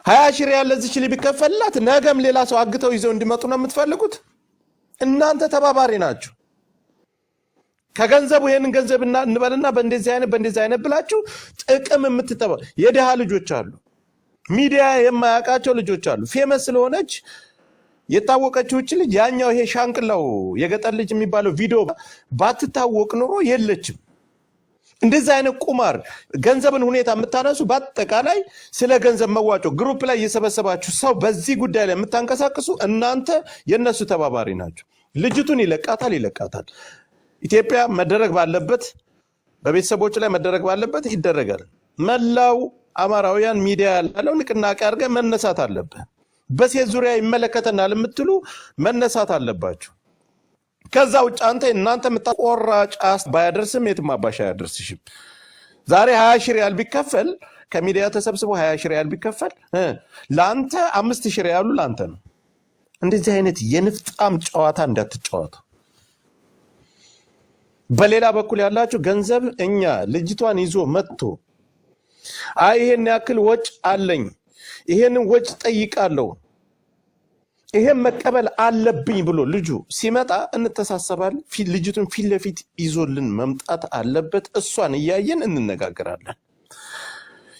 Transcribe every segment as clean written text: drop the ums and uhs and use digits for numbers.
20 ሺህ ሪያል ለዚች ልጅ ቢከፈልላት ነገም ሌላ ሰው አግተው ይዘው እንዲመጡ ነው የምትፈልጉት? እናንተ ተባባሪ ናችሁ። ከገንዘቡ ይሄንን ገንዘብ እንበልና በእንደዚህ አይነት ብላችሁ ጥቅም የምትጠባ የደሃ ልጆች አሉ፣ ሚዲያ የማያውቃቸው ልጆች አሉ። ፌመስ ስለሆነች የታወቀችው እቺ ልጅ ያኛው ይሄ ሻንቅላው የገጠር ልጅ የሚባለው ቪዲዮ ባትታወቅ ኖሮ የለችም። እንደዚህ አይነት ቁማር ገንዘብን ሁኔታ የምታነሱ በአጠቃላይ ስለ ገንዘብ መዋጮ ግሩፕ ላይ እየሰበሰባችሁ ሰው በዚህ ጉዳይ ላይ የምታንቀሳቅሱ እናንተ የነሱ ተባባሪ ናችሁ። ልጅቱን ይለቃታል። ኢትዮጵያ መደረግ ባለበት በቤተሰቦች ላይ መደረግ ባለበት ይደረጋል። መላው አማራውያን ሚዲያ ያለው ንቅናቄ አድርገ መነሳት አለበት። በሴት ዙሪያ ይመለከተናል የምትሉ መነሳት አለባችሁ። ከዛ ውጭ እናንተ የምታቆራጭ ባያደርስም የትም አባሻ ያደርስሽም። ዛሬ 20 ሺህ ሪያል ቢከፈል ከሚዲያ ተሰብስቦ 20 ሺህ ሪያል ቢከፈል ለአንተ 5 ሺህ ሪያሉ ለአንተ ነው። እንደዚህ አይነት የንፍጣም ጨዋታ እንዳትጫወቱ። በሌላ በኩል ያላችሁ ገንዘብ እኛ ልጅቷን ይዞ መጥቶ ይሄን ያክል ወጭ አለኝ፣ ይሄንን ወጭ ጠይቃለሁ፣ ይሄን መቀበል አለብኝ ብሎ ልጁ ሲመጣ እንተሳሰባለን። ልጅቱን ፊት ለፊት ይዞልን መምጣት አለበት። እሷን እያየን እንነጋገራለን።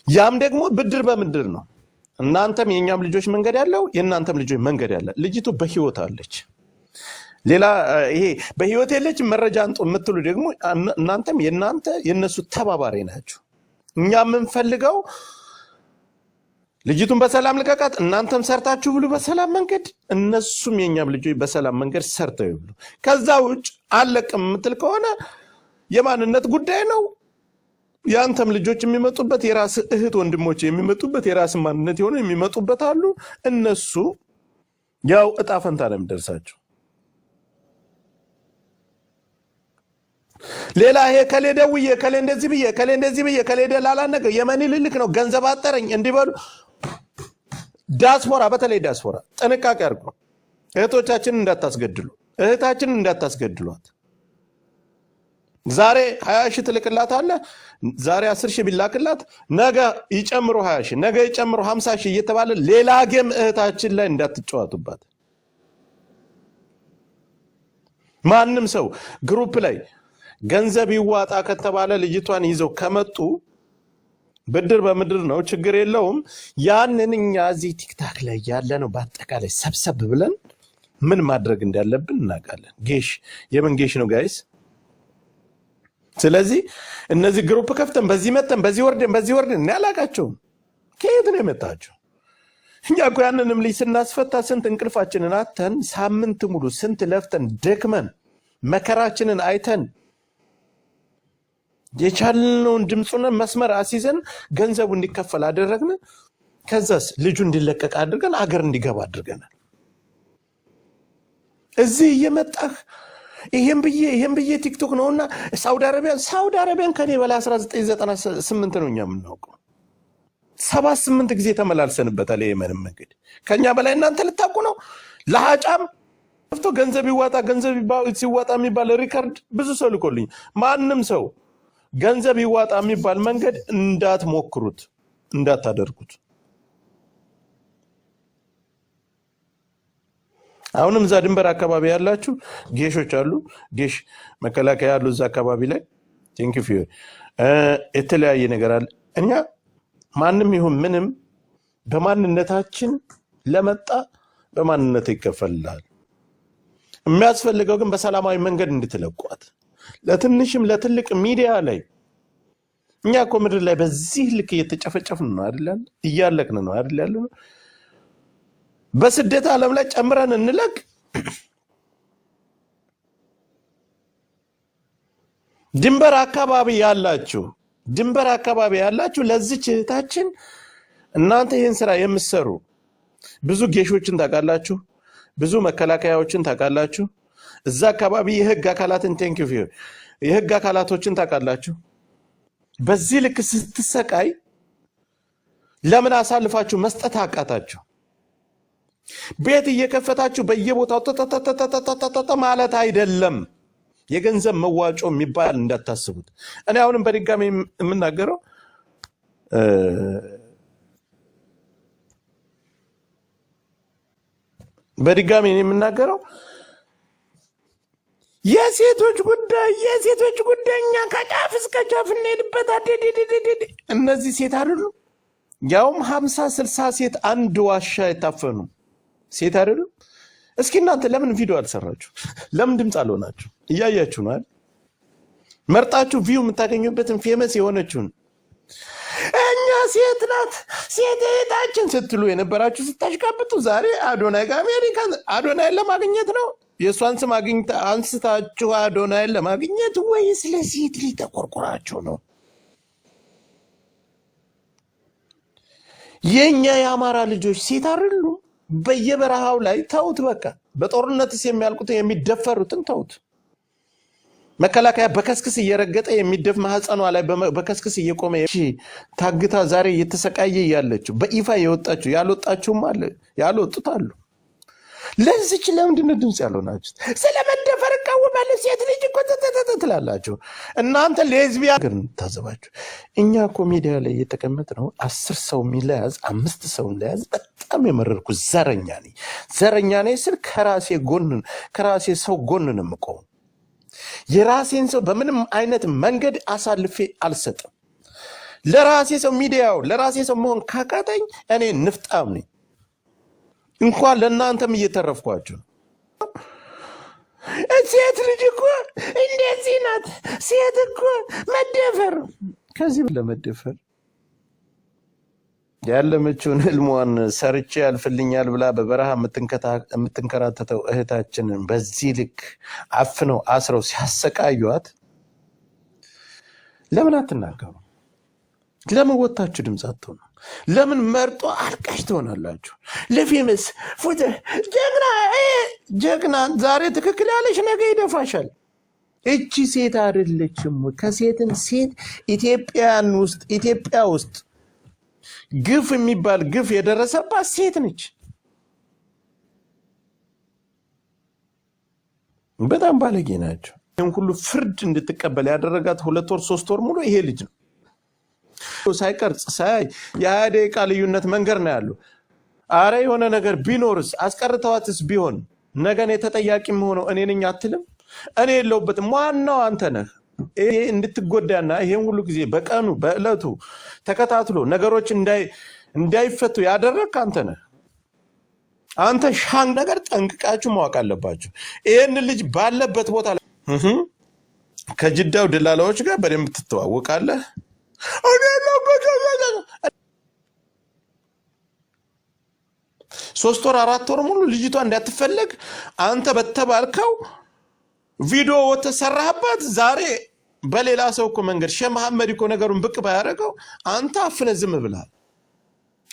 ያም ደግሞ ብድር በምድር ነው። እናንተም የኛም ልጆች መንገድ ያለው የእናንተም ልጆች መንገድ ያለ። ልጅቱ በህይወት አለች። ሌላ ይሄ በህይወት የለች መረጃ አንጡ የምትሉ ደግሞ እናንተም የነሱ ተባባሪ ናችሁ። እኛ የምንፈልገው ልጅቱን በሰላም ልቀቃት፣ እናንተም ሰርታችሁ ብሉ በሰላም መንገድ፣ እነሱም የኛም ልጆች በሰላም መንገድ ሰርተው ይብሉ። ከዛ ውጭ አለቅም የምትል ከሆነ የማንነት ጉዳይ ነው። ያንተም ልጆች የሚመጡበት የራስ እህት ወንድሞች የሚመጡበት የራስ ማንነት የሆነ የሚመጡበት አሉ። እነሱ ያው እጣ ፈንታ ነው የሚደርሳቸው። ሌላ ይሄ ከሌ ደውዬ ከሌ እንደዚህ ብዬ ከሌ ደላላ ነገር የመኒ ልልክ ነው ገንዘብ አጠረኝ እንዲበሉ ዲያስፖራ፣ በተለይ ዲያስፖራ ጥንቃቄ አድርጉ። እህቶቻችንን እንዳታስገድሏት። ዛሬ 20 ሺህ ትልክላት አለ። ዛሬ 10 ሺህ ቢላክላት ነገ ይጨምሩ 20 ሺህ፣ ነገ ይጨምሩ 50 ሺህ እየተባለ ሌላ ጌም እህታችን ላይ እንዳትጫወቱባት። ማንም ሰው ግሩፕ ላይ ገንዘብ ይዋጣ ከተባለ ልጅቷን ይዘው ከመጡ ብድር በምድር ነው፣ ችግር የለውም። ያንን እኛ እዚህ ቲክታክ ላይ ያለ ነው በአጠቃላይ ሰብሰብ ብለን ምን ማድረግ እንዳለብን እናውቃለን። ጌሽ የምን ጌሽ ነው ጋይስ? ስለዚህ እነዚህ ግሩፕ ከፍተን በዚህ መተን በዚህ ወርደን ያላቃቸውም ከየት ነው የመጣቸው? እኛ እኮ ያንንም ልጅ ስናስፈታ ስንት እንቅልፋችንን አተን ሳምንት ሙሉ ስንት ለፍተን ደክመን መከራችንን አይተን የቻልነውን ድምፁን መስመር አስይዘን ገንዘቡ እንዲከፈል አደረግን። ከዛስ ልጁ እንዲለቀቅ አድርገን አገር እንዲገባ አድርገናል። እዚህ እየመጣህ ይሄን ብዬ ቲክቶክ ነውና ሳውዲ አረቢያን ከኔ በላይ 1998 ነው እኛ የምናውቀው። 78 ጊዜ ተመላልሰንበታል። የመንም መንገድ ከኛ በላይ እናንተ ልታውቁ ነው። ለሃጫም ገንዘብ ሲዋጣ የሚባል ሪከርድ ብዙ ሰው ልኮልኝ፣ ማንም ሰው ገንዘብ ይዋጣ የሚባል መንገድ እንዳትሞክሩት፣ እንዳታደርጉት። አሁንም እዛ ድንበር አካባቢ ያላችሁ ጌሾች አሉ፣ ጌሽ መከላከያ ያሉ እዛ አካባቢ ላይ ቴንክ ዩ የተለያየ ነገር አለ። እኛ ማንም ይሁን ምንም በማንነታችን ለመጣ በማንነት ይከፈልላል። የሚያስፈልገው ግን በሰላማዊ መንገድ እንድትለቋት፣ ለትንሽም ለትልቅ ሚዲያ ላይ እኛ እኮ ምድር ላይ በዚህ ልክ እየተጨፈጨፍን ነው አይደል? እያለቅን ነው አይደል? በስደት ዓለም ላይ ጨምረን እንለቅ። ድንበር አካባቢ ያላችሁ ለዚች እህታችን እናንተ ይህን ስራ የምትሰሩ ብዙ ጌሾችን ታውቃላችሁ፣ ብዙ መከላከያዎችን ታውቃላችሁ። እዛ አካባቢ የህግ አካላትን የህግ አካላቶችን ታውቃላችሁ። በዚህ ልክ ስትሰቃይ ለምን አሳልፋችሁ መስጠት አቃታችሁ? ቤት እየከፈታችሁ በየቦታው ማለት አይደለም። የገንዘብ መዋጮ የሚባል እንዳታስቡት። እኔ አሁንም በድጋሚ የምናገረው በድጋሚ እኔ የምናገረው የሴቶች ጉዳይ እኛ ከጫፍ እስከ ጫፍ እንሄድበት። እነዚህ ሴት አይደሉ? ያውም 50-60 ሴት አንድ ዋሻ የታፈኑ ሴት አይደሉ? እስኪ እናንተ ለምን ቪዲዮ አልሰራችሁ? ለምን ድምፅ አልሆናችሁ? እያያችሁ ነው አይደል? መርጣችሁ ቪው የምታገኙበትን ፌመስ የሆነችውን እኛ ሴት ናት ሴት እህታችን ስትሉ የነበራችሁ ስታሽቃብጡ፣ ዛሬ አዶናይ ከአሜሪካ አዶናይን ለማግኘት ነው የእሷን ስም አንስታችሁ አዶናይን ለማግኘት ወይስ ለሴት ልጅ ተቆርቆራችሁ ነው? የኛ የአማራ ልጆች ሴት አይደሉ? በየበረሃው ላይ ተውት። በቃ በጦርነትስ የሚያልቁትን የሚደፈሩትን ተውት። መከላከያ በከስክስ እየረገጠ የሚደፍ ማህፀኗ ላይ በከስክስ እየቆመ ታግታ ዛሬ እየተሰቃየ ያለችው በይፋ የወጣችው ያልወጣችሁም አለ ያልወጡት አሉ። ለዚች ለምንድን ነው ድምፅ ያልሆናችሁት? ስለመደፈር እቃወማለሁ ሴት ልጅ እኮ ትላላችሁ እናንተ ሌዝቢያ ግን ታዘባችሁ። እኛ እኮ ሚዲያ ላይ እየተቀመጥ ነው 10 ሰው የሚለያዝ 5 ሰው ለያዝ በጣም የመረርኩ ዘረኛ ነኝ ስል ከራሴ ሰው ጎን ነው የምቆመው። የራሴን ሰው በምንም አይነት መንገድ አሳልፌ አልሰጥም። ለራሴ ሰው ሚዲያው ለራሴ ሰው መሆን ካቃተኝ እኔ ንፍጣም ነኝ። እንኳን ለእናንተም እየተረፍኳችሁ። ሴት ልጅ እኮ እንደዚህ ናት። ሴት እኮ መደፈር ከዚህ ለመደፈር ያለመችውን ህልሟን ሰርቼ ያልፍልኛል ብላ በበረሃ የምትንከራተተው እህታችንን በዚህ ልክ አፍነው አስረው ሲያሰቃዩት ለምን አትናገሩ? ለምን ወጣችሁ ድምፅ አትሆኑ? ለምን መርጦ አልቃሽ ትሆናላችሁ? ለፌመስ ፎቶ ጀግና ዛሬ ትክክል ያለሽ ነገ ይደፋሻል። እቺ ሴት አይደለችም። ከሴትን ሴት ኢትዮጵያ ውስጥ ግፍ የሚባል ግፍ የደረሰባት ሴት ነች። በጣም ባለጌ ናቸው። ይህን ሁሉ ፍርድ እንድትቀበል ያደረጋት 2 ወር 3 ወር ሙሉ ይሄ ልጅ ነው። ሳይቀርጽ ሳይ የ20 ደቂቃ ልዩነት መንገር ነው ያለው። አረ የሆነ ነገር ቢኖርስ አስቀርተዋትስ ቢሆን ነገን የተጠያቂ መሆነው እኔ ነኝ አትልም? እኔ የለውበትም። ዋናው አንተ ነህ። ይሄ እንድትጎዳና ይሄን ሁሉ ጊዜ በቀኑ በእለቱ ተከታትሎ ነገሮች እንዳይፈቱ ያደረግክ አንተ ነህ። አንተ ሻን ነገር ጠንቅቃችሁ ማወቅ አለባችሁ። ይሄን ልጅ ባለበት ቦታ ከጅዳው ደላላዎች ጋር በደንብ ትተዋወቃለህ። 3 ወር 4 ወር ሙሉ ልጅቷ እንዳትፈለግ አንተ በተባልከው ቪዲዮ ወተሰራህባት። ዛሬ በሌላ ሰው እኮ መንገድ ሼህ መሐመድ እኮ ነገሩን ብቅ ባያደርገው አንተ አፍነ ዝም ብለሃል።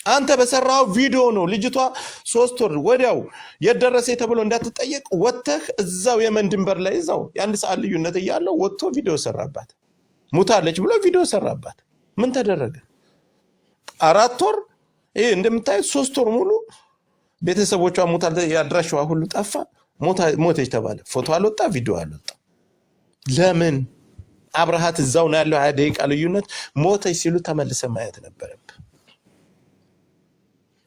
አንተ በሰራው ቪዲዮ ነው ልጅቷ 3 ወር ወዲያው የደረሰ ተብሎ እንዳትጠየቅ ወተህ እዛው የመን ድንበር ላይ እዛው የ1 ሰዓት ልዩነት እያለው ወጥቶ ቪዲዮ ሰራባት። ሙታለች ብሎ ቪዲዮ ሰራባት። ምን ተደረገ? 4 ወር ይሄ እንደምታዩት 3 ወር ሙሉ ቤተሰቦቿ ሙታል ያድራሽዋ ሁሉ ጠፋ። ሞተች ተባለ። ፎቶ አልወጣ፣ ቪዲዮ አልወጣ። ለምን? አብርሃት እዛው ነው ያለው 20 ደቂቃ ልዩነት። ሞተች ሲሉ ተመልሰ ማየት ነበረብህ።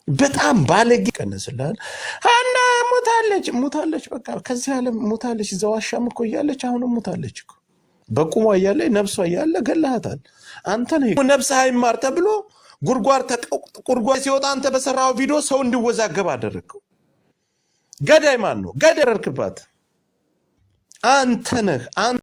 በጣም ባለጌ ቀነስልሃል። ሀና ሞታለች በቃ ከዚህ ዓለም ሞታለች። እዛው ዋሻም እኮ እያለች አሁንም ሞታለች እኮ በቁሟ እያለ ነፍሷ እያለ ገላሃታል። አንተ ነህ ነፍስ አይማር ተብሎ ጉርጓር ሲወጣ አንተ በሰራው ቪዲዮ ሰው እንዲወዛገብ አደረግከው። ገዳይ ማን ነው? ገዳይ ረርክባት አንተ ነህ።